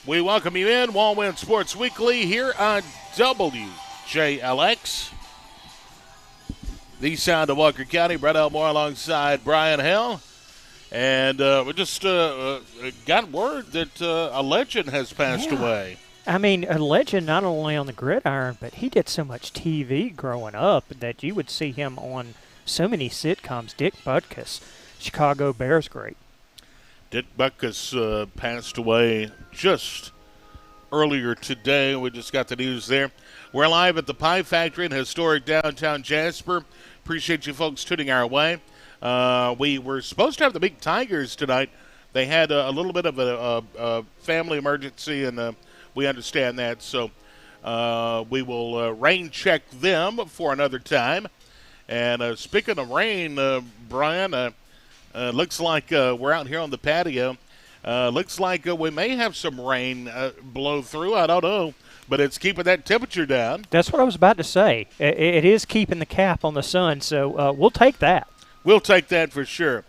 We welcome you in Wal-Win Sports Weekly here on WJLX. The sound of Walker County. Brett Elmore alongside Brian Hill. And we just got word that a legend has passed away. I mean, a legend not only on the gridiron, but he did so much TV growing up that you would see him on so many sitcoms. Dick Butkus, Chicago Bears great. Dick Butkus passed away just earlier today. We just got the news there. We're live at the Pie Factory in historic downtown Jasper. Appreciate you folks tuning our way. We were supposed to have the big Tigers tonight. They had a little bit of a family emergency, and we understand that. So we will rain check them for another time. And speaking of rain, Brian, looks like we're out here on the patio. Looks like we may have some rain blow through. I don't know, but it's keeping that temperature down. That's what I was about to say. It is keeping the cap on the sun, so we'll take that. We'll take that for sure.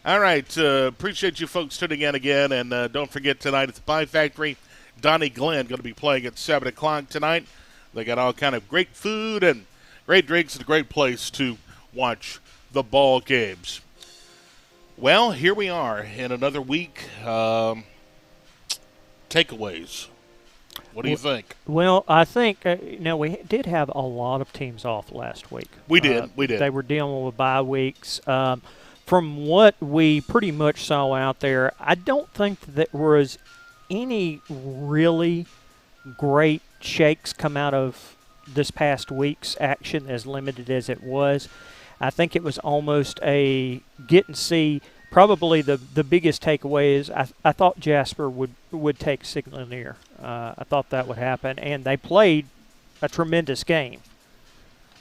All right, appreciate you folks tuning in again, and don't forget tonight at the Pie Factory, Donnie Glenn going to be playing at 7 o'clock tonight. They got all kind of great food and great drinks and a great place to watch the ball games. Well, here we are in another week. Takeaways. What do you think? Well, I think, we did have a lot of teams off last week. We did. They were dealing with bye weeks. From what we pretty much saw out there, I don't think that there was any really great shakes come out of this past week's action, as limited as it was. I think it was almost a get and see. Probably the biggest takeaway is I thought Jasper would take St. Lanier. I thought that would happen, and they played a tremendous game.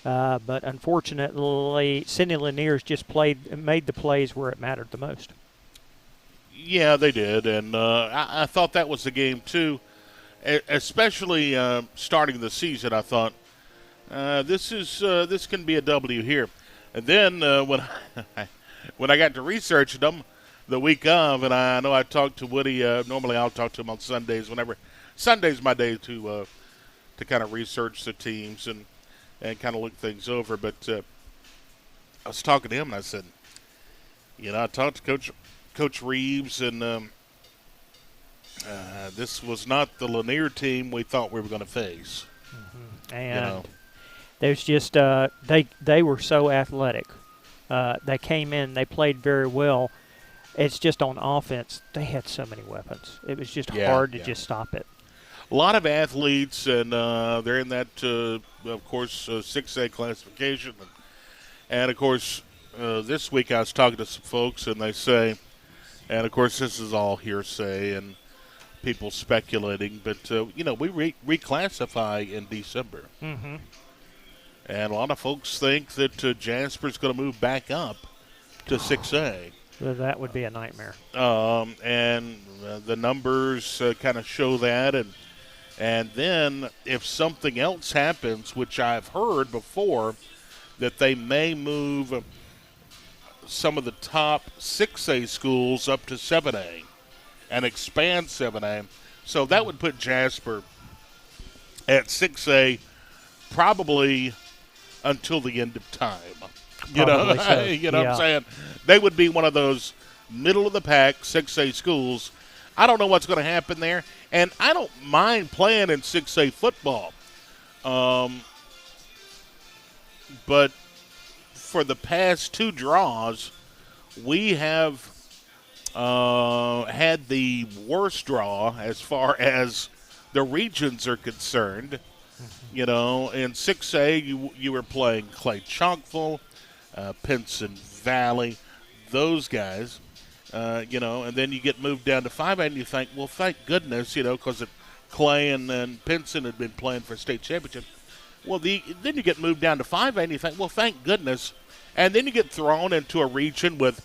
But unfortunately, St. Lanier's just made the plays where it mattered the most. Yeah, they did, and I thought that was the game too. Especially starting the season, I thought this can be a W here. And then when I got to researching them the week of, and I know I talked to Woody. Normally I'll talk to him on Sundays. Sunday's my day to kind of research the teams and kind of look things over. But I was talking to him, and I said, I talked to Coach Reeves, and this was not the Lanier team we thought we were going to face. Mm-hmm. And there's just they were so athletic. They came in, they played very well. It's just on offense, they had so many weapons. It was just hard to just stop it. A lot of athletes, and they're in that, of course, 6A classification. And, of course, this week I was talking to some folks, and they say, and, of course, this is all hearsay and people speculating, but, we reclassify in December. Mm-hmm. And a lot of folks think that Jasper's going to move back up to 6A. Well, that would be a nightmare. And the numbers kind of show that. And then if something else happens, which I've heard before, that they may move some of the top 6A schools up to 7A and expand 7A. So that would put Jasper at 6A probably until the end of time. So. What I'm saying? They would be one of those middle-of-the-pack 6A schools. I don't know what's going to happen there, and I don't mind playing in 6A football. But for the past two draws, we have had the worst draw as far as the regions are concerned. In 6A, you were playing Clay Chalkville, Pinson Valley, those guys, and then you get moved down to 5A, and you think, well, thank goodness, because Clay and Pinson had been playing for state championship. Well, then you get moved down to 5A, and you think, well, thank goodness. And then you get thrown into a region with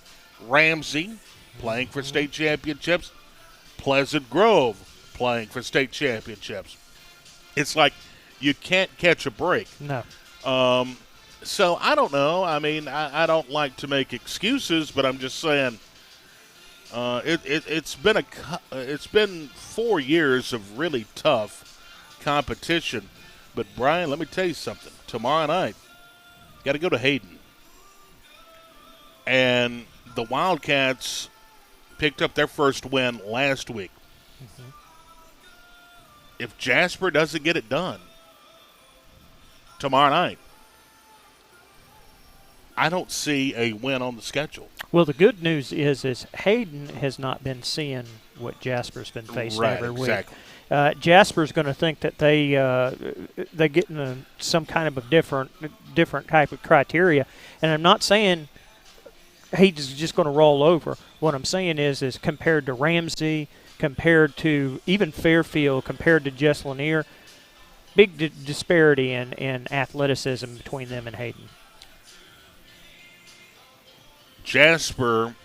Ramsey playing for state championships, Pleasant Grove playing for state championships. It's like you can't catch a break. No. So I don't know. I mean, I don't like to make excuses, but I'm just saying It's been 4 years of really tough competition. But Brian, let me tell you something. Tomorrow night, got to go to Hayden, and the Wildcats picked up their first win last week. Mm-hmm. If Jasper doesn't get it done tomorrow night, I don't see a win on the schedule. Well, the good news is Hayden has not been seeing what Jasper's been facing every week. Exactly. Jasper's going to think that they get in some kind of a different type of criteria, and I'm not saying he's just going to roll over. What I'm saying is compared to Ramsey, compared to even Fairfield, compared to Jess Lanier, big disparity in athleticism between them and Hayden. Jasper,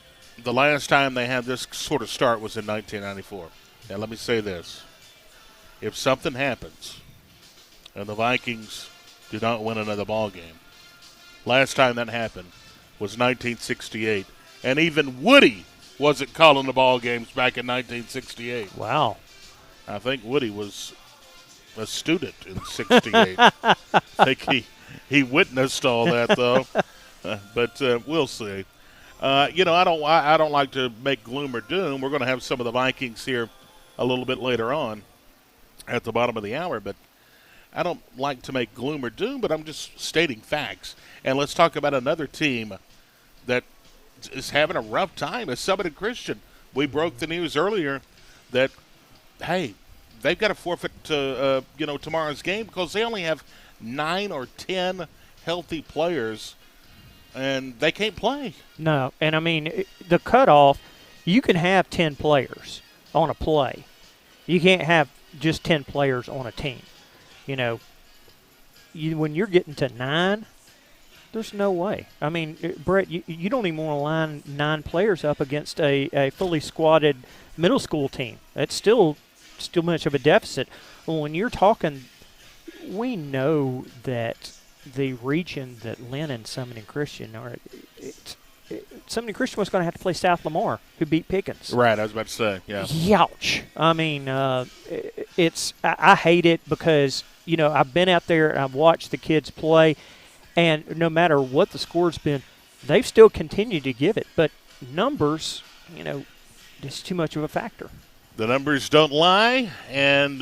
the last time they had this sort of start was in 1994. Now, let me say this. If something happens and the Vikings do not win another ball game, last time that happened was 1968. And even Woody wasn't calling the ball games back in 1968. Wow. I think Woody was a student in 68. I think he witnessed all that, though. But we'll see. I don't like to make gloom or doom. We're going to have some of the Vikings here a little bit later on at the bottom of the hour, but I don't like to make gloom or doom, but I'm just stating facts. And let's talk about another team that is having a rough time. It's Summit and Christian. We broke the news earlier that, hey, they've got to forfeit to tomorrow's game because they only have 9 or 10 healthy players, and they can't play. No, and I mean, the cutoff, you can have 10 players on a play. You can't have just 10 players on a team. When you're getting to 9, there's no way. I mean, Brett, you don't even want to line 9 players up against a fully squatted middle school team. That's still much of a deficit. Well, when you're talking, we know that the region that Lynn and Summit and Christian are, Summit and Christian was going to have to play South Lamar, who beat Pickens. Right, I was about to say, yeah. Youch. I mean, I hate it because, I've been out there and I've watched the kids play, and no matter what the score's been, they've still continued to give it. But numbers, it's too much of a factor. The numbers don't lie, and,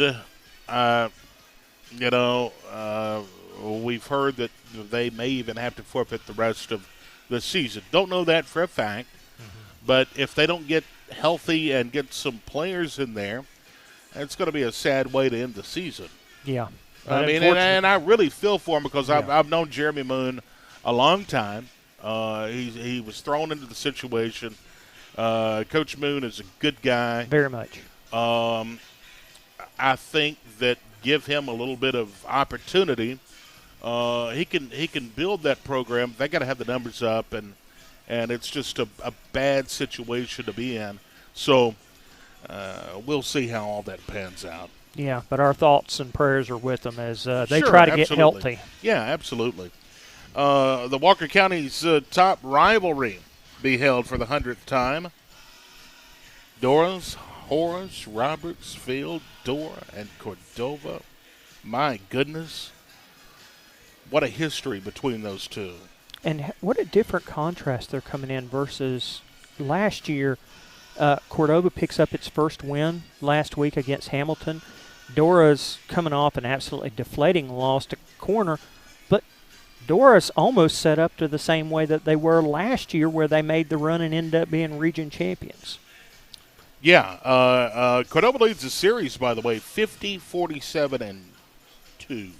we've heard that they may even have to forfeit the rest of the season. Don't know that for a fact, but if they don't get healthy and get some players in there, it's going to be a sad way to end the season. Yeah. I mean, and I really feel for him because I've known Jeremy Moon a long time. He was thrown into the situation. Coach Moon is a good guy. Very much. I think that give him a little bit of opportunity, he can build that program. They got to have the numbers up, and it's just a bad situation to be in. So we'll see how all that pans out. Yeah, but our thoughts and prayers are with them as they Sure, try to absolutely. get healthy. Yeah, absolutely. The Walker County's top rivalry be held for the 100th time. Dora's, Horace, Robertsfield, Dora, and Cordova. My goodness. What a history between those two. And what a different contrast they're coming in versus last year. Cordova picks up its first win last week against Hamilton. Dora's coming off an absolutely deflating loss to Corner, but Dora's almost set up to the same way that they were last year where they made the run and ended up being region champions. Yeah, Cordova leads the series, by the way, 50-47-2. And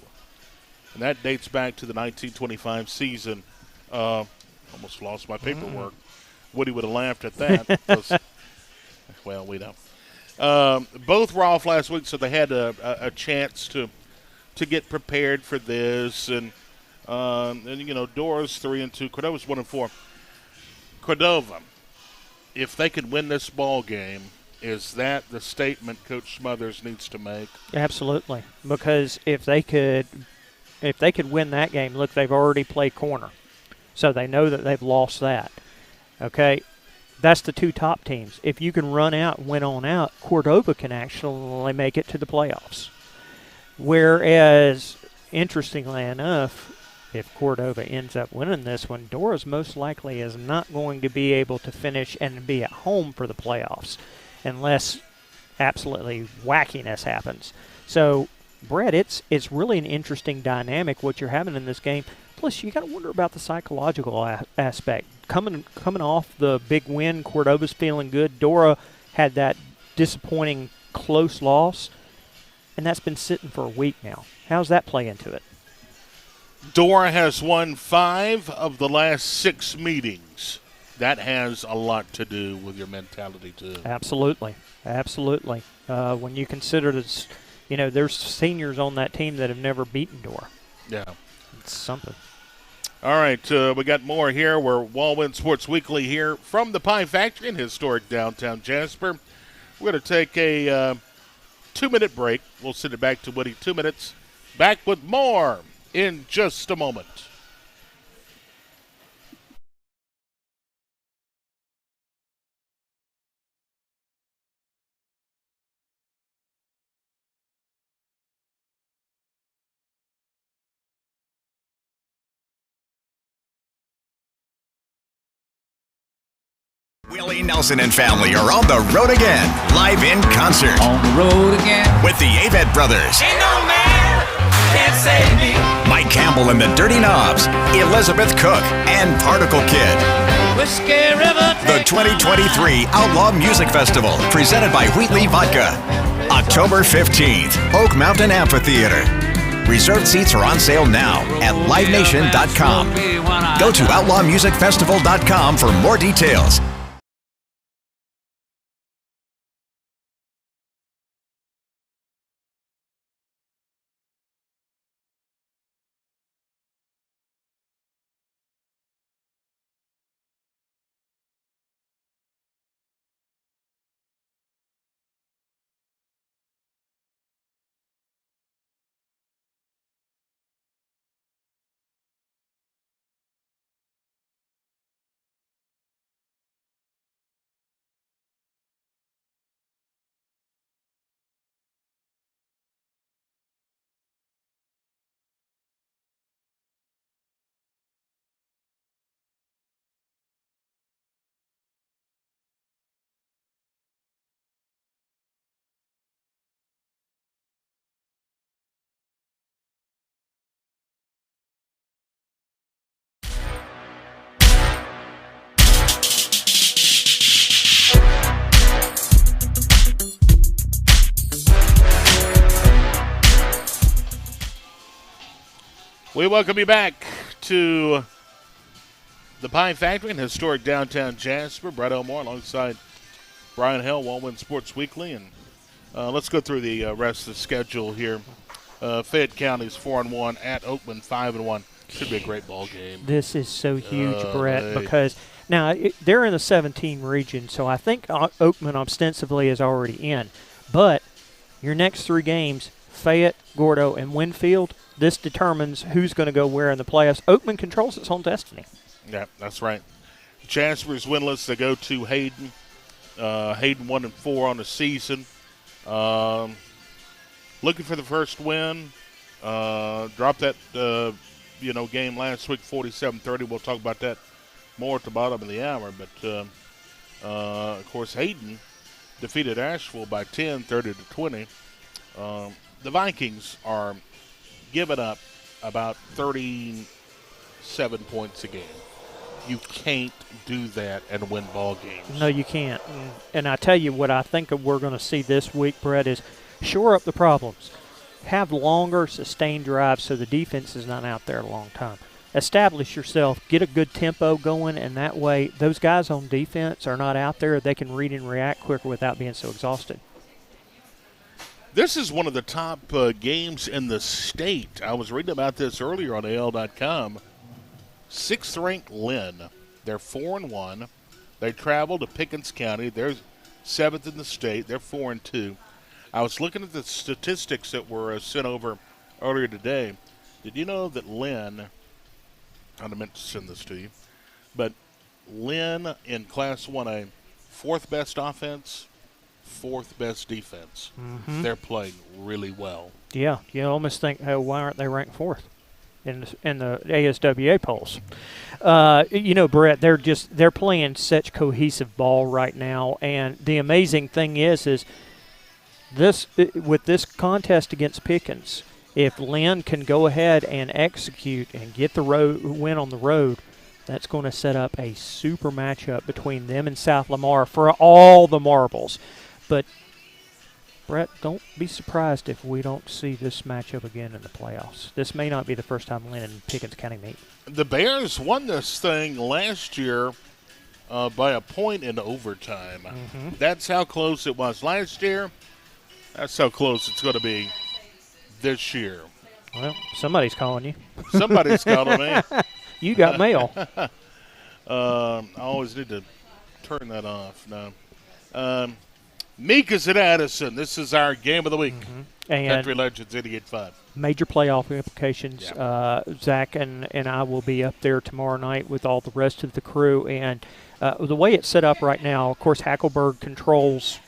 that dates back to the 1925 season. Almost lost my paperwork. Woody would have laughed at that. Well, we don't. Both were off last week, so they had a chance to get prepared for this. And Dora's 3-2, Cordova's 1-4. Cordova, if they could win this ball game, is that the statement Coach Smothers needs to make? Absolutely, because if they could win that game, look, they've already played Corner, so they know that they've lost that. Okay, That's the two top teams. If you can run out and win on out, Cordova can actually make it to the playoffs. Whereas, interestingly enough, if Cordova ends up winning this one, Dora's most likely is not going to be able to finish and be at home for the playoffs unless absolutely wackiness happens. So, Brett, it's really an interesting dynamic what you're having in this game. Plus, you got to wonder about the psychological aspect. Coming off the big win, Cordova's feeling good. Dora had that disappointing close loss, and that's been sitting for a week now. How's that play into it? Dora has won 5 of the last 6 meetings. That has a lot to do with your mentality, too. Absolutely. When you consider this, there's seniors on that team that have never beaten Dora. Yeah. It's something. All right, we got more here. We're Wal-Win Sports Weekly here from the Pie Factory in historic downtown Jasper. We're going to take a 2-minute break. We'll send it back to Woody. 2 minutes. Back with more in just a moment. Willie Nelson and family are on the road again, live in concert. On the road again. With the Avett Brothers. Ain't no man can save me. Mike Campbell and the Dirty Knobs. Elizabeth Cook and Particle Kid. Whiskey River. The 2023 Outlaw Music Festival, presented by Wheatley Vodka. October 15th, Oak Mountain Amphitheater. Reserved seats are on sale now at livenation.com. Go to outlawmusicfestival.com for more details. We welcome you back to the Pie Factory in historic downtown Jasper. Brett Elmore alongside Brian Hell, Wal-Win Sports Weekly. And let's go through the rest of the schedule here. Fayette County's 4-1 at Oakman 5-1. Should be a great ball game. This is so huge, Brett, because now they're in the 17 region, so I think Oakman ostensibly is already in. But your next 3 games, Fayette, Gordo, and Winfield, this determines who's going to go where in the playoffs. Oakman controls its own destiny. Yeah, that's right. Jasper's winless. They go to Hayden. Hayden 1-4 on the season. Looking for the first win. Dropped that game last week, 47-30. We'll talk about that more at the bottom of the hour. But of course, Hayden defeated Asheville by 10, 30-20. The Vikings are giving up about 37 points a game. You can't do that and win ball games. No, you can't. And I tell you what I think we're going to see this week, Brett, is shore up the problems. Have longer, sustained drives so the defense is not out there a long time. Establish yourself, get a good tempo going, and that way those guys on defense are not out there. They can read and react quicker without being so exhausted. This is one of the top games in the state. I was reading about this earlier on AL.com. 6th-ranked Lynn. They're 4-1. They travel to Pickens County. They're 7th in the state. They're 4-2. I was looking at the statistics that were sent over earlier today. Did you know that Lynn, I meant to send this to you, but Lynn in Class 1A, fourth best offense, fourth best defense. Mm-hmm. They're playing really well. Yeah, you almost think, hey, why aren't they ranked fourth in the ASWA polls? Brett, they're playing such cohesive ball right now, and the amazing thing is this with this contest against Pickens, if Lynn can go ahead and execute and get the win on the road, that's going to set up a super matchup between them and South Lamar for all the marbles. But Brett, don't be surprised if we don't see this matchup again in the playoffs. This may not be the first time Lynn and Pickens County meet. The Bears won this thing last year by a point in overtime. Mm-hmm. That's how close it was last year. That's how close it's going to be this year. Well, somebody's calling you. Somebody's calling me. You got mail. I always need to turn that off now. Meek is at Addison. This is our game of the week. Mm-hmm. And Country Legends 88.5. major playoff implications. Yeah. Zach and I will be up there tomorrow night with all the rest of the crew. And the way it's set up right now, of course, Hackleburg controls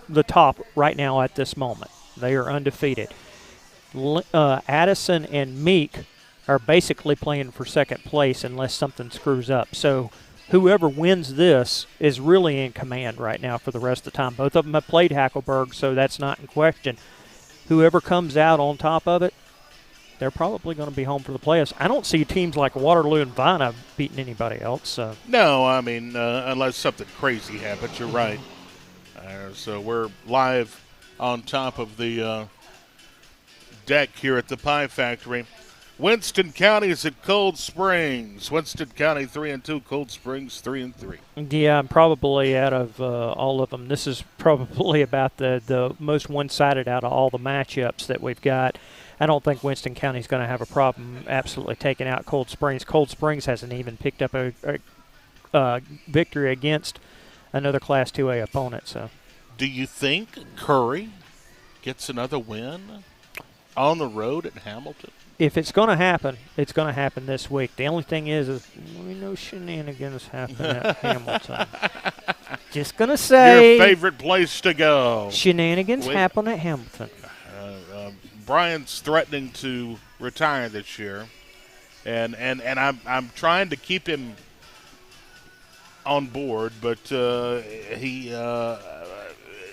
the top right now at this moment. They are undefeated. Addison and Meek are basically playing for second place unless something screws up. So whoever wins this is really in command right now for the rest of the time. Both of them have played Hackleburg, so that's not in question. Whoever comes out on top of it, they're probably going to be home for the playoffs. I don't see teams like Waterloo and Vina beating anybody else. So. No, I mean, unless something crazy happens, you're right. So we're live on top of the deck here at the Pie Factory. Winston County is at Cold Springs. Winston County 3-2, Cold Springs 3-3. Yeah, probably out of all of them, this is probably about the most one-sided out of all the matchups that we've got. I don't think Winston County is going to have a problem absolutely taking out Cold Springs. Cold Springs hasn't even picked up a victory against another Class 2A opponent. So, do you think Curry gets another win on the road at Hamilton? If it's going to happen, it's going to happen this week. The only thing is we know shenanigans happen at Hamilton. Just going to say. Your favorite place to go. Shenanigans happen at Hamilton. Brian's threatening to retire this year, and I'm trying to keep him on board, but he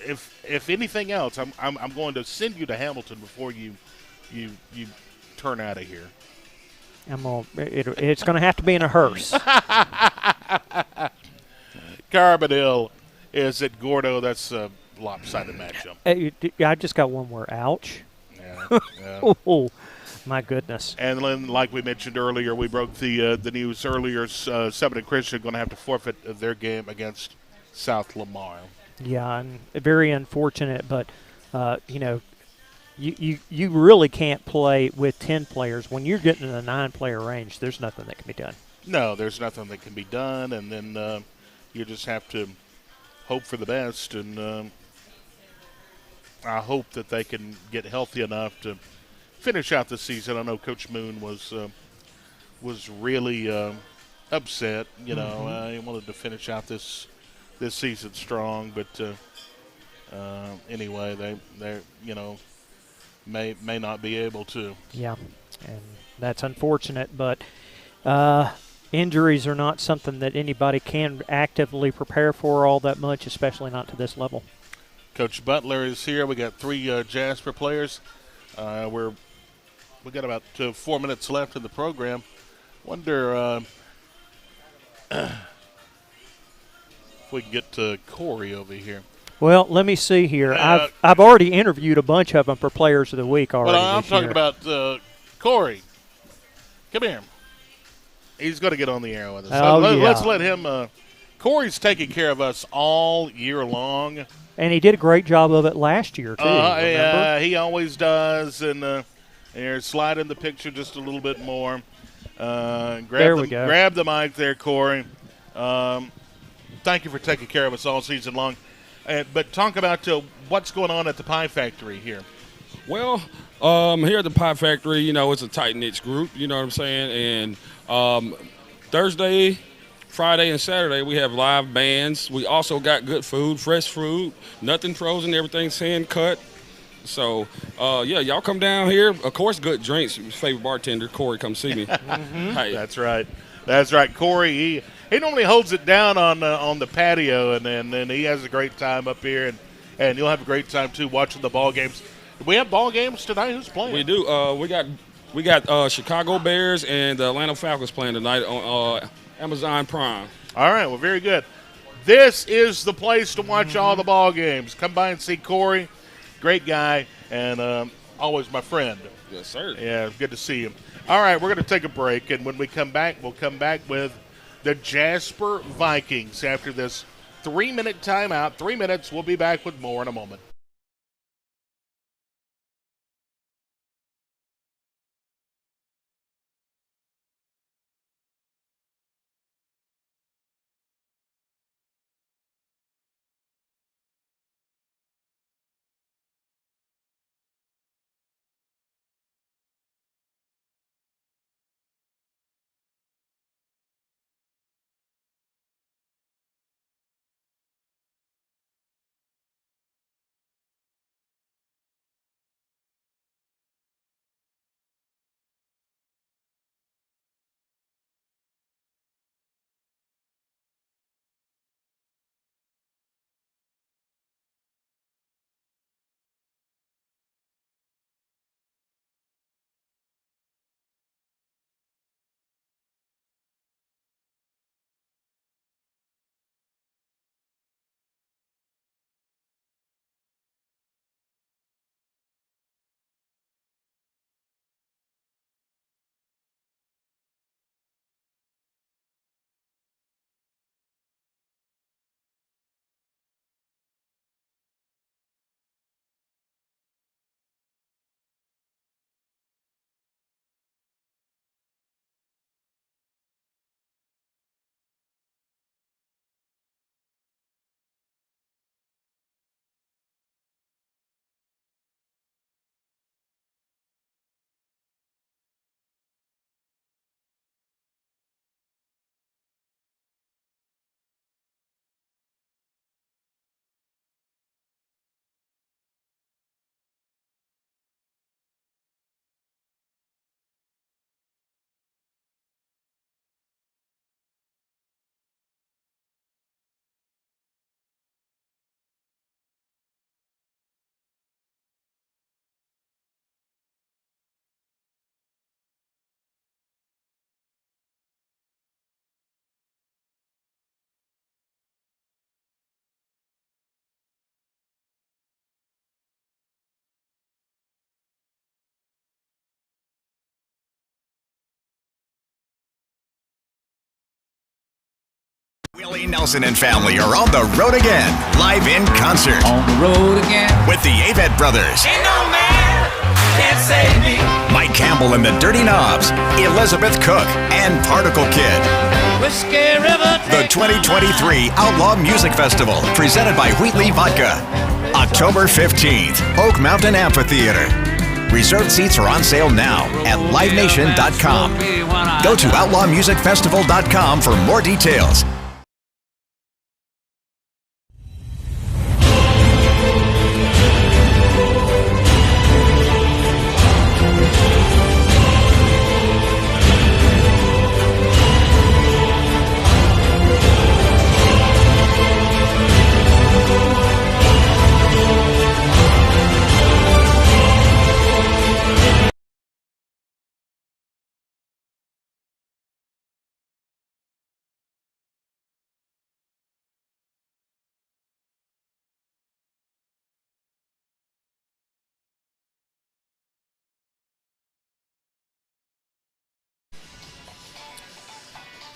if anything else, I'm going to send you to Hamilton before you turn out of here. It's going to have to be in a hearse. Carbondale is at Gordo. That's a lopsided matchup. I just got one more. Ouch. Yeah. Oh, my goodness. And then, like we mentioned earlier, we broke the news earlier. Summit and Christian are going to have to forfeit their game against South Lamar. Yeah, and very unfortunate, but You really can't play with 10 players. When you're getting in the 9-player range, there's nothing that can be done. No, there's nothing that can be done, and then you just have to hope for the best, and I hope that they can get healthy enough to finish out the season. I know Coach Moon was really upset. You know, he wanted to finish out this season strong, but anyway, they may not be able to. Yeah, and that's unfortunate, but injuries are not something that anybody can actively prepare for all that much, especially not to this level. Coach Butler is here. We got 3 Jasper players. We got about 4 minutes left in the program. Wonder if we can get to Corey over here. Well, let me see here. I've already interviewed a bunch of them for Players of the Week already. Well, I'm talking about Corey. Come here. He's going to get on the air with us. Let's let him. Corey's taking care of us all year long. And he did a great job of it last year, too. He always does. And here, slide in the picture just a little bit more. There we go. Grab the mic there, Corey. Thank you for taking care of us all season long. But talk about what's going on at the Pie Factory here. Well, here at the Pie Factory, it's a tight-knit group, you know what I'm saying? And Thursday, Friday and Saturday, we have live bands. We also got good food, fresh fruit, nothing frozen, everything's hand cut. So, yeah, y'all come down here. Of course, good drinks. Favorite bartender, Corey, come see me. Hey. That's right. That's right. Corey, he normally holds it down on the patio, and then he has a great time up here, and you'll have a great time, too, watching the ball games. Do we have ball games tonight? Who's playing? We do. We got Chicago Bears and the Atlanta Falcons playing tonight on Amazon Prime. All right, well, very good. This is the place to watch all the ball games. Come by and see Corey. Great guy, and always my friend. Yes, sir. Yeah, good to see him. All right, we're going to take a break, and when we come back, we'll come back with the Jasper Vikings after this 3-minute timeout. 3 minutes. We'll be back with more in a moment. Willie Nelson and family are on the road again, live in concert On the road again. with the Avett Brothers, Ain't no man can save me. Mike Campbell and the Dirty Knobs, Elizabeth Cook, and Particle Kid. Whiskey River. The 2023 Outlaw Music Festival, presented by Wheatley Vodka. October 15th, Oak Mountain Amphitheater. Reserved seats are on sale now at livenation.com. Go to outlawmusicfestival.com for more details.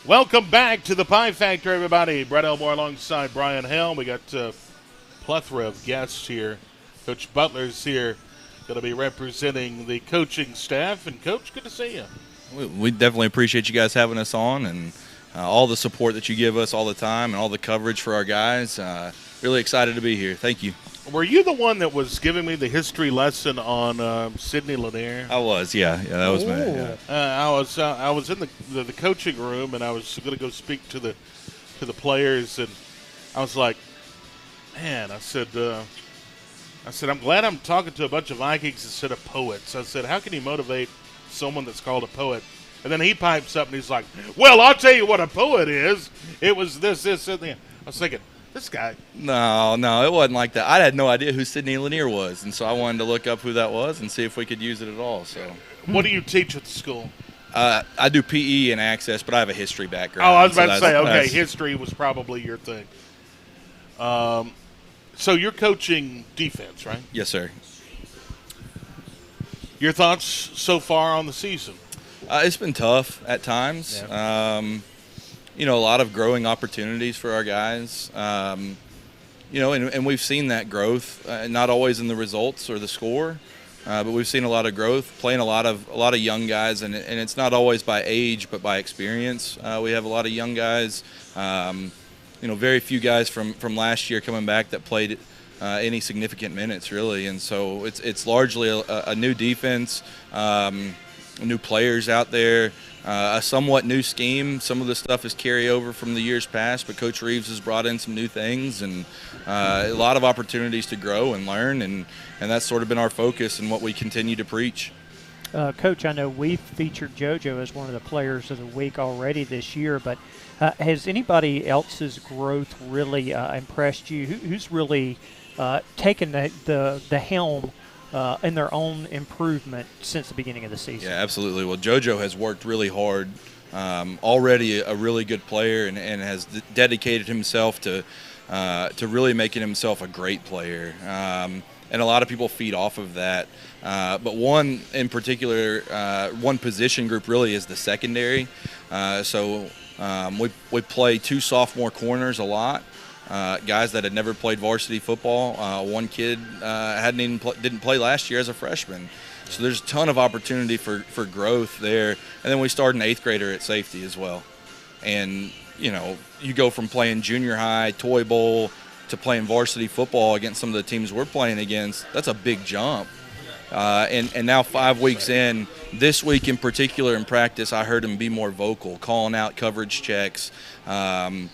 Welcome back to the Pie Factory, everybody. Brett Elmore alongside Brian Helm. We got a plethora of guests here. Coach Butler's here, going to be representing the coaching staff. And, Coach, good to see you. We definitely appreciate you guys having us on, and all the support that you give us all the time and all the coverage for our guys. Really excited to be here. Thank you. Were you the one that was giving me the history lesson on Sidney Lanier? I was, yeah, that was me. Yeah. I was in the coaching room, and I was going to go speak to the players, and I was like, man, I said, I'm glad I'm talking to a bunch of Vikings instead of poets. I said, how can you motivate someone that's called a poet? And then he pipes up and he's like, well, I'll tell you what a poet is. It was this, and that. I was thinking, this guy. No, it wasn't like that. I had no idea who Sidney Lanier was, and so I wanted to look up who that was and see if we could use it at all. So, what do you teach at the school? I do PE and access, but I have a history background. Oh, I was about to say, okay, history was probably your thing. So you're coaching defense, right? Yes, sir. Your thoughts so far on the season? It's been tough at times. Yeah. A lot of growing opportunities for our guys. And we've seen that growth, not always in the results or the score, but we've seen a lot of growth, playing a lot of young guys, and it's not always by age, but by experience. We have a lot of young guys. Very few guys from last year coming back that played any significant minutes, really, and so it's largely a new defense, new players out there. A somewhat new scheme. Some of the stuff is carryover from the years past, but Coach Reeves has brought in some new things and a lot of opportunities to grow and learn, and that's sort of been our focus and what we continue to preach. Coach, I know we've featured JoJo as one of the players of the week already this year, but has anybody else's growth really impressed you? Who's really taken the helm in their own improvement since the beginning of the season? Yeah, absolutely. Well, JoJo has worked really hard, already a really good player, and has dedicated himself to really making himself a great player. And a lot of people feed off of that. But one in particular, one position group really is the secondary. We play 2 sophomore corners a lot. Guys that had never played varsity football. One kid didn't play last year as a freshman. So there's a ton of opportunity for growth there. And then we start an 8th grader at safety as well. And, you go from playing junior high, toy bowl, to playing varsity football against some of the teams we're playing against. That's a big jump. And now 5 weeks in, this week in particular in practice, I heard him be more vocal, calling out coverage checks. I've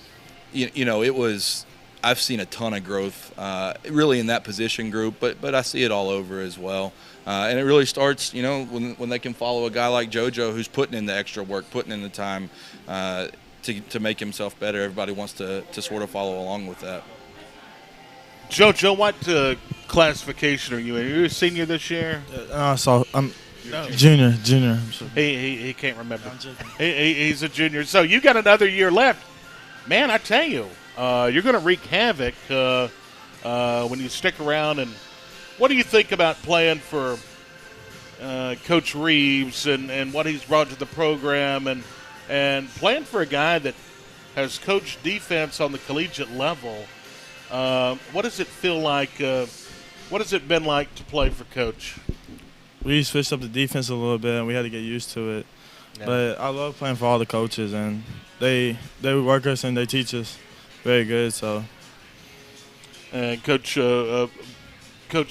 seen a ton of growth really in that position group, but I see it all over as well. And it really starts, when they can follow a guy like JoJo who's putting in the extra work, putting in the time to make himself better. Everybody wants to sort of follow along with that. JoJo, what classification are you in? Are you a senior this year? I'm junior. He can't remember. He's a junior. So you got another year left. Man, I tell you, you're going to wreak havoc when you stick around. And what do you think about playing for Coach Reeves and what he's brought to the program and playing for a guy that has coached defense on the collegiate level? What does it feel like? What has it been like to play for Coach? We switched up the defense a little bit, and we had to get used to it. Yeah. But I love playing for all the coaches, and they work us and they teach us very good. So, and Coach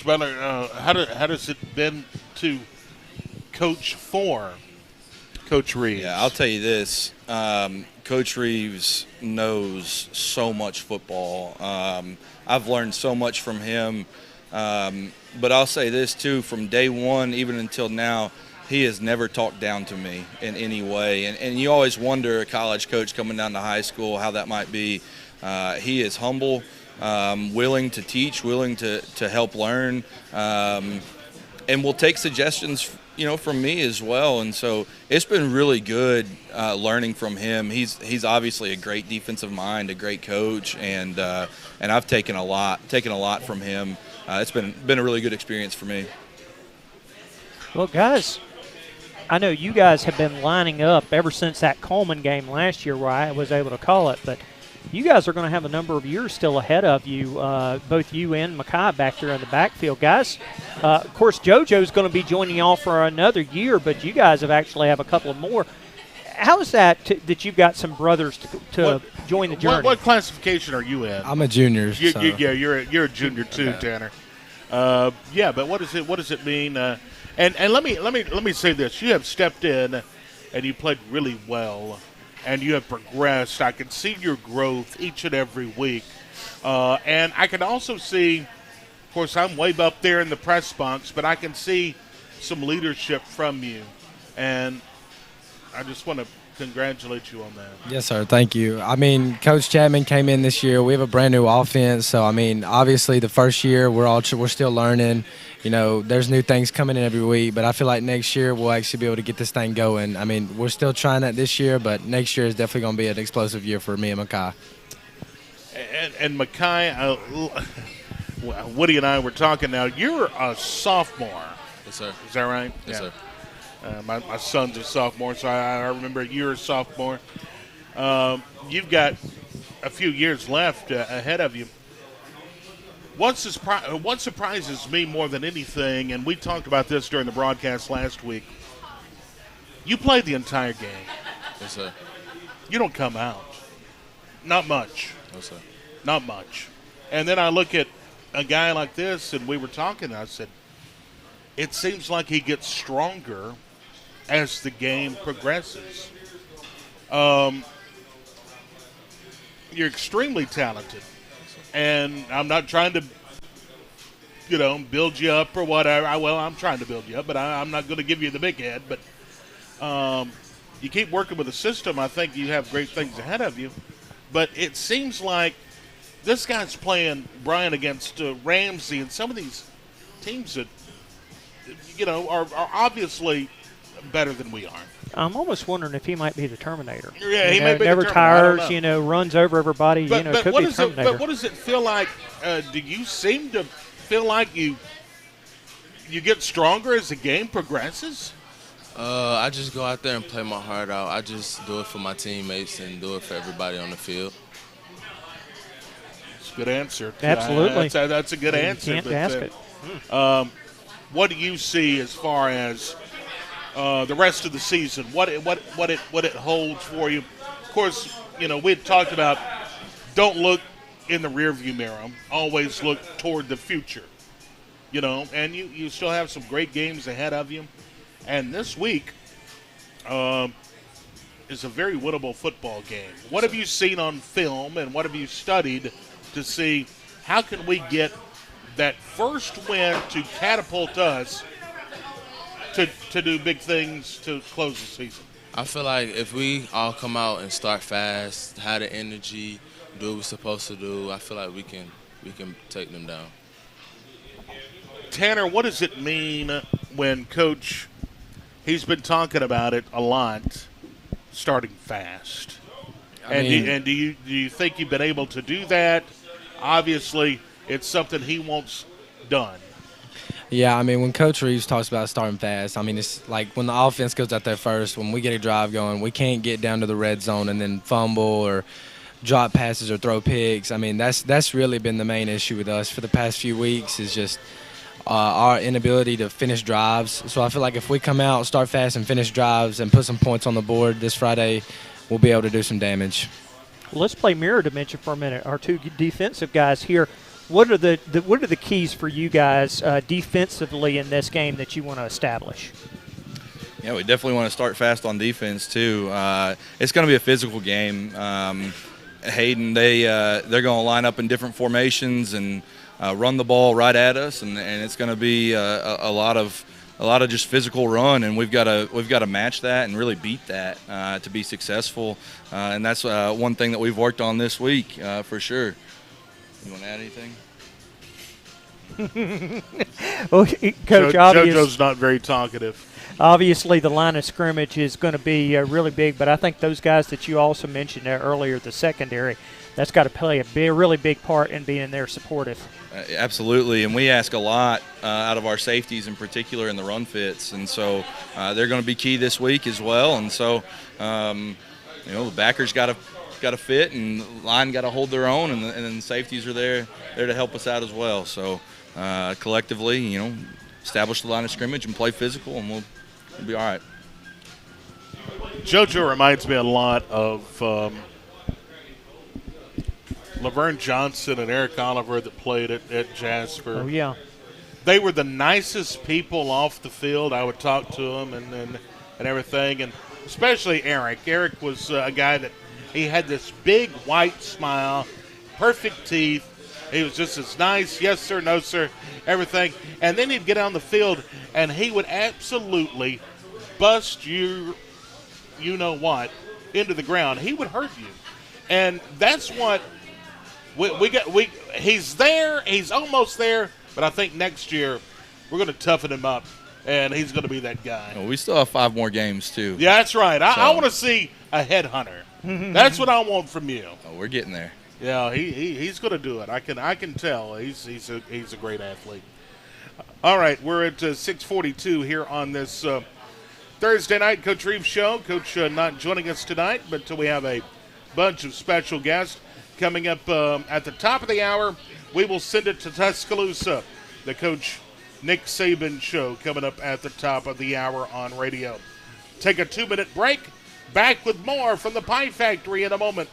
Butler, how does it been to coach for Coach Reeves? Yeah, I'll tell you this. Coach Reeves knows so much football. I've learned so much from him. But I'll say this, too. From day one, even until now, he has never talked down to me in any way. And you always wonder, a college coach coming down to high school, how that might be. He is humble, willing to teach, willing to help learn, and will take suggestions from me as well. And so it's been really good learning from him. He's obviously a great defensive mind, a great coach, and I've taken a lot from him. It's been a really good experience for me. Well, guys, I know you guys have been lining up ever since that Coleman game last year where I was able to call it, but you guys are going to have a number of years still ahead of you, both you and Makai back there in the backfield. Guys, of course, JoJo's going to be joining y'all for another year, but you guys have actually have a couple of more. How is that that you've got some brothers to join the journey? What classification are you in? I'm a junior. So. Yeah, you're a junior too, Tanner. Yeah, but what does it mean? And let me say this: you have stepped in, and you played really well, and you have progressed. I can see your growth each and every week, and I can also see. Of course, I'm way up there in the press box, but I can see some leadership from you, and I just want to congratulate you on that. Yes, sir. Thank you. I mean, Coach Chapman came in this year. We have a brand new offense, so I mean, obviously the first year we're still learning. You know, there's new things coming in every week, but I feel like next year we'll actually be able to get this thing going. I mean, we're still trying that this year, but next year is definitely going to be an explosive year for me and Makai. And Makai, Woody and I were talking now. You're a sophomore. Yes, sir. Is that right? Yes, yeah. sir. My son's a sophomore, so I remember you're a sophomore. You've got a few years left ahead of you. What surprises me more than anything, and we talked about this during the broadcast last week, you played the entire game. Yes, sir. You don't come out. Not much. No, sir. Not much. And then I look at a guy like this, and we were talking, and I said, it seems like he gets stronger as the game progresses. You're extremely talented. And I'm not trying to, build you up or whatever. I'm trying to build you up, but I'm not going to give you the big head. But you keep working with the system. I think you have great things ahead of you. But it seems like this guy's playing, Brian, against Ramsey and some of these teams that, are obviously better than we are. I'm almost wondering if he might be the Terminator. Yeah, he may be never the Terminator. tires. Runs over everybody. But could be the Terminator. But what does it feel like? Do you seem to feel like you get stronger as the game progresses? I just go out there and play my heart out. I just do it for my teammates and do it for everybody on the field. It's a good answer. Absolutely. That's a good answer. You can't ask it. What do you see as far as the rest of the season? What it holds for you? Of course, we had talked about don't look in the rearview mirror. Always look toward the future. And you still have some great games ahead of you. And this week is a very winnable football game. What have you seen on film, and what have you studied to see how can we get that first win to catapult us to do big things to close the season? I feel like if we all come out and start fast, have the energy, do what we're supposed to do, I feel like we can take them down. Tanner, what does it mean when Coach, he's been talking about it a lot, starting fast? Do you think you've been able to do that? Obviously, it's something he wants done. Yeah, I mean, when Coach Reeves talks about starting fast, I mean, it's like when the offense goes out there first, when we get a drive going, we can't get down to the red zone and then fumble or drop passes or throw picks. I mean, that's really been the main issue with us for the past few weeks is just our inability to finish drives. So I feel like if we come out, start fast, and finish drives and put some points on the board this Friday, we'll be able to do some damage. Well, let's play mirror dimension for a minute. Our two defensive guys here. What are the keys for you guys defensively in this game that you want to establish? Yeah, we definitely want to start fast on defense too. It's going to be a physical game. Hayden, they're going to line up in different formations and run the ball right at us, and it's going to be a lot of just physical run, and we've got to match that and really beat that to be successful. And that's one thing that we've worked on this week for sure. You want to add anything? Well, Coach, JoJo's not very talkative. Obviously, the line of scrimmage is going to be really big, but I think those guys that you also mentioned there earlier, the secondary, that's got to play a really big part in being there supportive. Absolutely, and we ask a lot out of our safeties in particular in the run fits, and so they're going to be key this week as well. And so, the backers got to fit, and the line got to hold their own, and then the safeties are there to help us out as well. So collectively, establish the line of scrimmage and play physical, and we'll be all right. JoJo reminds me a lot of Laverne Johnson and Eric Oliver that played at Jasper. Oh, yeah. They were the nicest people off the field. I would talk to them and everything, and especially Eric. Eric was a guy that he had this big white smile, perfect teeth. He was just as nice, yes sir, no sir, everything. And then he'd get on the field, and he would absolutely bust you know what, into the ground. He would hurt you, and that's what we got. He's there. He's almost there. But I think next year we're going to toughen him up, and he's going to be that guy. Well, we still have 5 more games too. Yeah, that's right. I want to see a headhunter. That's what I want from you. Oh, we're getting there. Yeah, he's going to do it. I can tell. He's a great athlete. All right, we're at 6:42 here on this Thursday night Coach Reeves show. Coach not joining us tonight, but we have a bunch of special guests coming up at the top of the hour. We will send it to Tuscaloosa. The Coach Nick Saban show coming up at the top of the hour on radio. Take a 2-minute break. Back with more from the Pie Factory in a moment.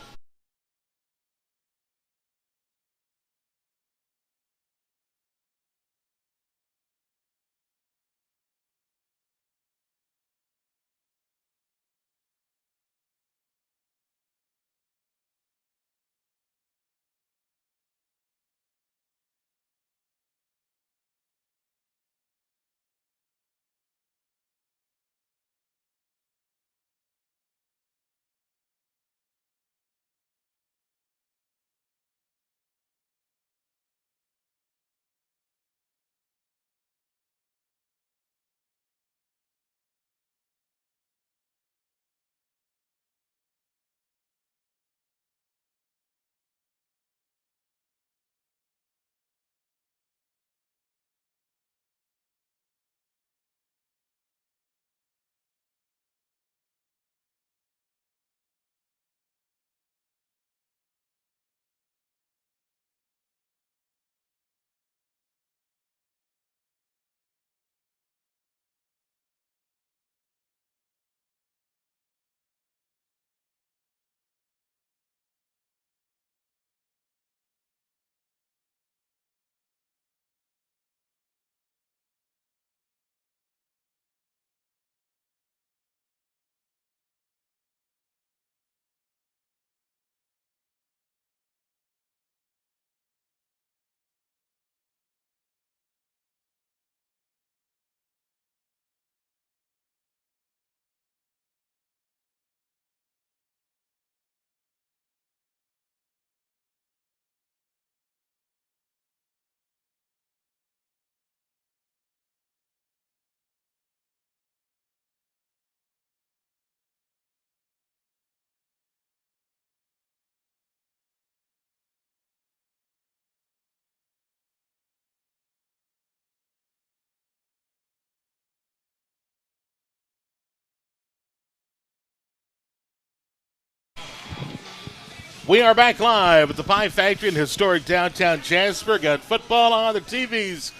We are back live at the Pie Factory in historic downtown Jasper. Got football on the TVs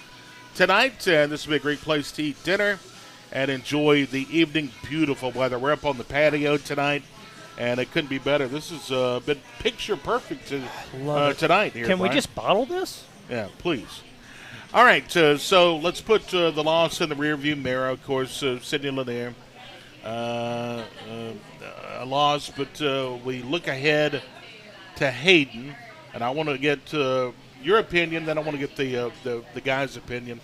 tonight, and this will be a great place to eat dinner and enjoy the evening. Beautiful weather. We're up on the patio tonight, and it couldn't be better. This has been picture perfect tonight here. Can we Brian. just bottle this? Yeah, please. All right, so let's put the loss in the rearview mirror. Of course, Sidney Lanier, a loss, but we look ahead to Hayden, and I want to get your opinion. Then I want to get the guys' opinion.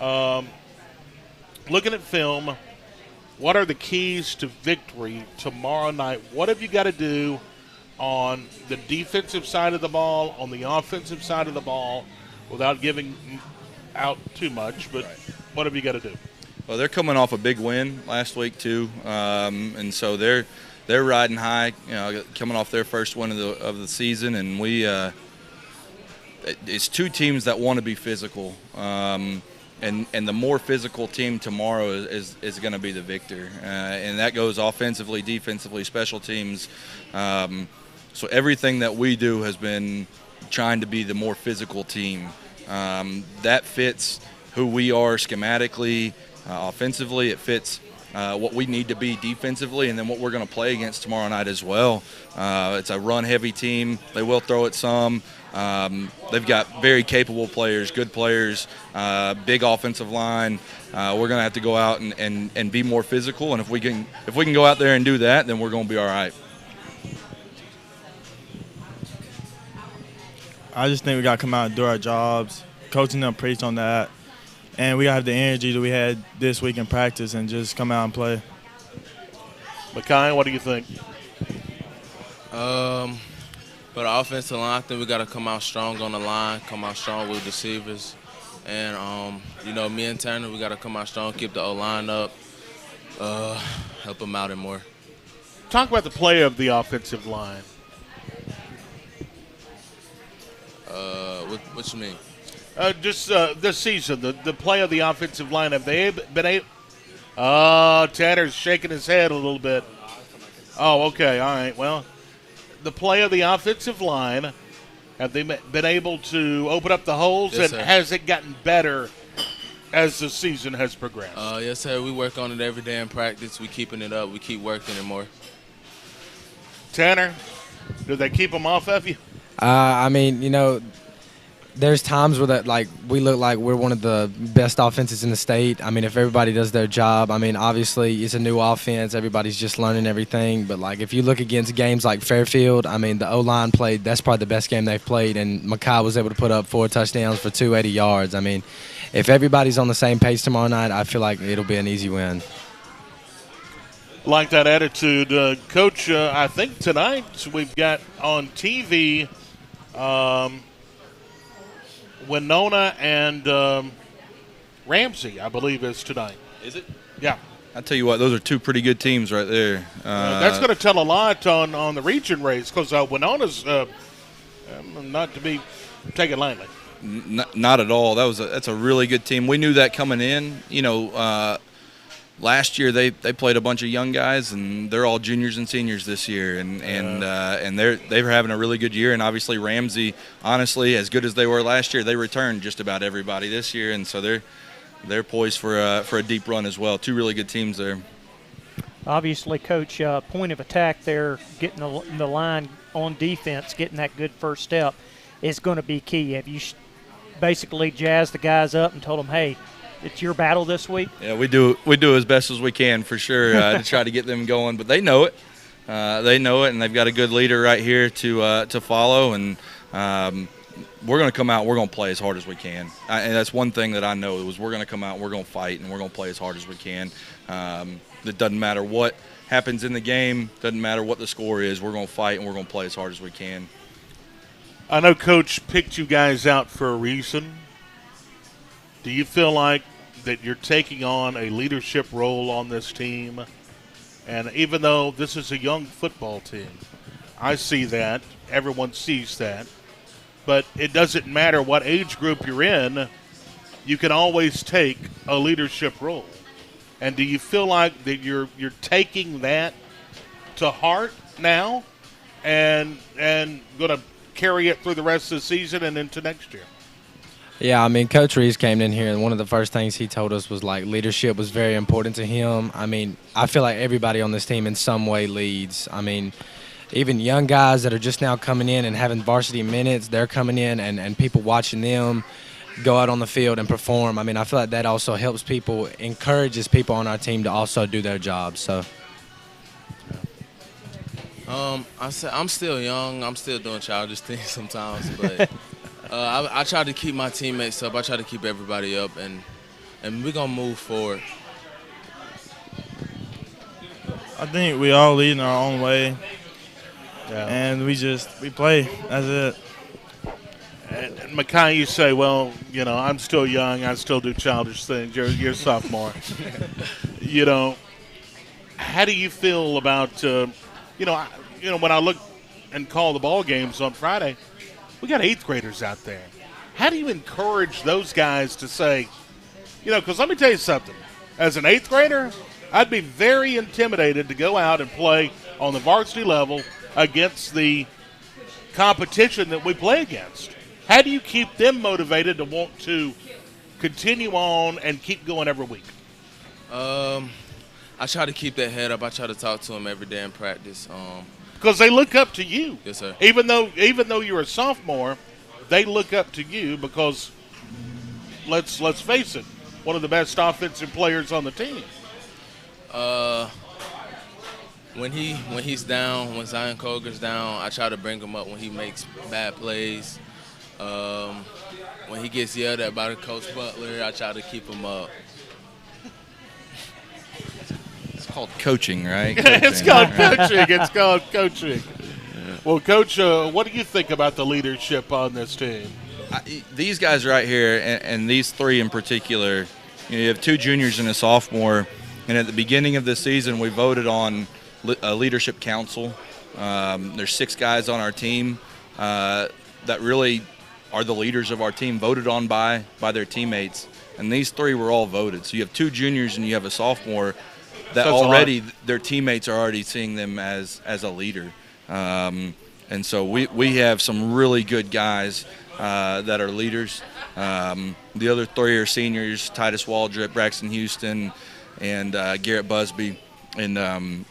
Looking at film, what are the keys to victory tomorrow night? What have you got to do on the defensive side of the ball, on the offensive side of the ball, without giving out too much? But what have you got to do? Well, they're coming off a big win last week too, and so they're riding high. You know, coming off their first win of the season, and it's two teams that want to be physical. And the more physical team tomorrow is going to be the victor, and that goes offensively, defensively, special teams. So everything that we do has been trying to be the more physical team. That fits who we are schematically, offensively. It fits what we need to be defensively, and then what we're going to play against tomorrow night as well. It's a run-heavy team. They will throw it some. They've got very capable players, good players, big offensive line. We're going to have to go out and be more physical, and if we can go out there and do that, then we're going to be all right. I just think we got to come out and do our jobs. Coaching them preached on that. And we got to have the energy that we had this week in practice and just come out and play. Makai, what do you think? For the offensive line, I think we got to come out strong on the line, come out strong with receivers. And, me and Turner, we got to come out strong, keep the O-line up, help them out and more. Talk about the play of the offensive line. What you mean? Just this season, the play of the offensive line. Have they been able? Oh, Tanner's shaking his head a little bit. Oh, okay, all right. Well, the play of the offensive line, have they been able to open up the holes, Yes, and sir. has it gotten better as the season has progressed? Yes, sir. We work on it every day in practice. We keeping it up. We keep working it more. Tanner, do they keep them off of you? There's times where we look like we're one of the best offenses in the state. I mean, if everybody does their job, obviously it's a new offense. Everybody's just learning everything. But, if you look against games like Fairfield, the O-line played. That's probably the best game they've played. And Makai was able to put up 4 touchdowns for 280 yards. If everybody's on the same pace tomorrow night, I feel like it'll be an easy win. Like that attitude. Coach, I think tonight we've got on TV Winona and Ramsey, I believe, is tonight. Is it? Yeah. I tell you what, those are 2 pretty good teams right there. That's going to tell a lot on the region race because Winona's not to be taken lightly. Not at all. That's a really good team. We knew that coming in. Last year they played a bunch of young guys, and they're all juniors and seniors this year, and they're having a really good year. And obviously Ramsey, honestly, as good as they were last year, they returned just about everybody this year, and so they're poised for a deep run as well. 2 really good teams there. Obviously, Coach, point of attack there, getting the line on defense, getting that good first step is going to be key. Have you basically jazzed the guys up and told them, hey, it's your battle this week? Yeah, we do as best as we can for sure to try to get them going. But they know it. And they've got a good leader right here to follow. And we're going to come out. We're going to play as hard as we can. And that's one thing that I know is we're going to come out. And we're going to fight, and we're going to play as hard as we can. It doesn't matter what happens in the game. Doesn't matter what the score is. We're going to fight, and we're going to play as hard as we can. I know Coach picked you guys out for a reason. Do you feel like that you're taking on a leadership role on this team? And even though this is a young football team, I see that. Everyone sees that. But it doesn't matter what age group you're in. You can always take a leadership role. And do you feel like that you're taking that to heart now and going to carry it through the rest of the season and into next year? Yeah, Coach Reeves came in here, and one of the first things he told us was, leadership was very important to him. I feel like everybody on this team in some way leads. Even young guys that are just now coming in and having varsity minutes, they're coming in, and people watching them go out on the field and perform. I feel like that also helps people, encourages people on our team to also do their jobs. So, I'm still young. I'm still doing childish things sometimes, but I try to keep my teammates up. I try to keep everybody up, and we're going to move forward. I think we all lead in our own way, Yeah. and we play. That's it. And Makai, you say, well, I'm still young. I still do childish things. You're a sophomore. How do you feel about, when I look and call the ball games on Friday, we got 8th graders out there. How do you encourage those guys to say, because let me tell you something. As an 8th grader, I'd be very intimidated to go out and play on the varsity level against the competition that we play against. How do you keep them motivated to want to continue on and keep going every week? I try to keep that head up. I try to talk to them every day in practice. Because they look up to you. Yes, sir. Even though you're a sophomore, they look up to you because let's face it, one of the best offensive players on the team. When he's down, when Zion Coger's down, I try to bring him up when he makes bad plays. When he gets yelled at by Coach Butler, I try to keep him up. It's called coaching, right? It's called coaching. It's called coaching. Well, Coach, what do you think about the leadership on this team? These guys right here, and these three in particular, you have 2 juniors and a sophomore, and at the beginning of the season, we voted on a leadership council. There's 6 guys on our team that really are the leaders of our team, voted on by their teammates, and these 3 were all voted. So you have 2 juniors and you have a sophomore that already their teammates are already seeing them as a leader. And so we have some really good guys that are leaders. The other 3 are seniors: Titus Waldrip, Braxton Houston, and Garrett Busby. And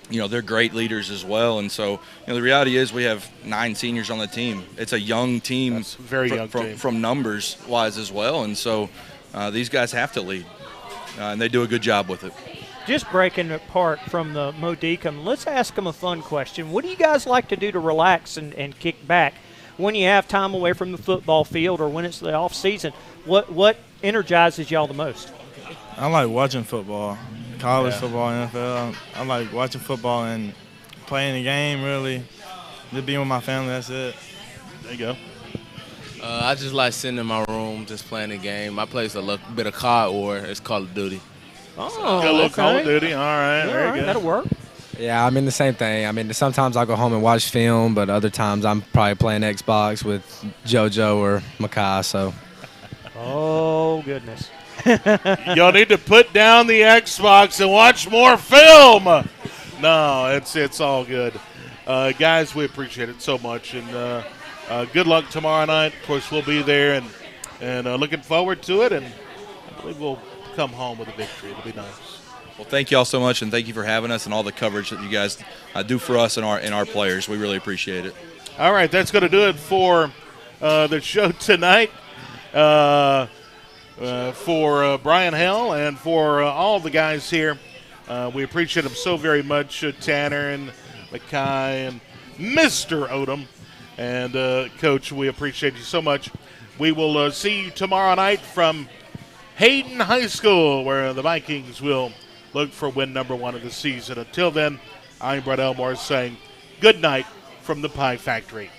they're great leaders as well. And so the reality is we have 9 seniors on the team. It's a young team. That's a very young team. From numbers wise as well. And so these guys have to lead, and they do a good job with it. Just breaking it apart from the Modicum, let's ask them a fun question. What do you guys like to do to relax and kick back when you have time away from the football field or when it's the off season? What energizes y'all the most? I like watching football, college football, NFL. I like watching football and playing the game, really. Just being with my family, that's it. There you go. I just like sitting in my room, just playing the game. I play a bit of COD War. It's Call of Duty. Oh, Got a little okay. Call of Duty. All right, very good. That'll work. Yeah, I mean the same thing. I mean sometimes I'll go home and watch film, but other times I'm probably playing Xbox with JoJo or Makai. So. Oh goodness. Y'all need to put down the Xbox and watch more film. No, it's all good. Guys, we appreciate it so much. And good luck tomorrow night. Of course, we'll be there and looking forward to it. And I believe we'll come home with a victory. It'll be nice. Well, thank you all so much, and thank you for having us and all the coverage that you guys do for us and our players. We really appreciate it. All right, that's going to do it for the show tonight. For Brian Hell and for all the guys here, we appreciate them so very much, Tanner and Mackay and Mr. Odom. And, Coach, we appreciate you so much. We will see you tomorrow night from Hayden High School, where the Vikings will look for win number 1 of the season. Until then, I'm Brett Elmore saying good night from the Pie Factory.